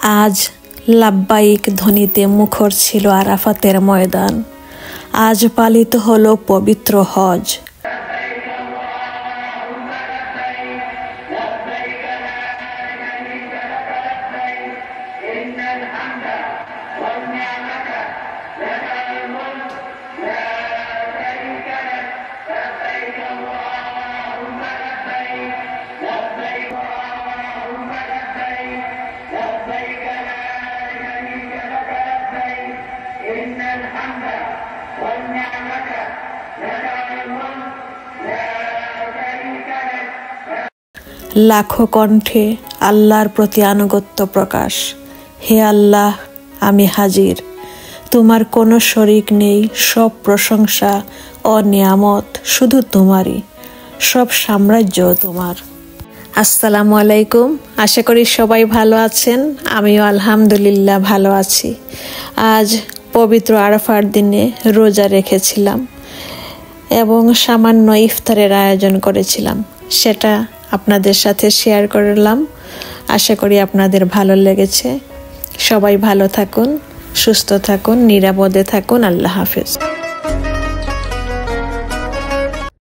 আজ লাব্বাইক ধ্বনিতে মুখর ছিল আরাফাতের ময়দান। আজ পালিত হলো পবিত্র হজ। লাখো কণ্ঠে আল্লাহর প্রতি আনুগত্য প্রকাশ। হে আল্লাহ, আমি হাজির। তোমার কোনো শরিক নেই। সব প্রশংসা ও নিয়ামত শুধু তোমারই। সব সাম্রাজ্য তোমার। আসসালামু আলাইকুম। আশা করি সবাই ভালো আছেন। আমিও আলহামদুলিল্লাহ ভালো আছি। আজ পবিত্র আরাফার দিনে রোজা রেখেছিলাম এবং সামান্য ইফতারের আয়োজন করেছিলাম। সেটা আপনাদের সাথে শেয়ার করলাম। আশা করি আপনাদের ভালো লেগেছে। সবাই ভালো থাকুন, সুস্থ থাকুন, নিরাপদে থাকুন। আল্লাহ হাফেজ।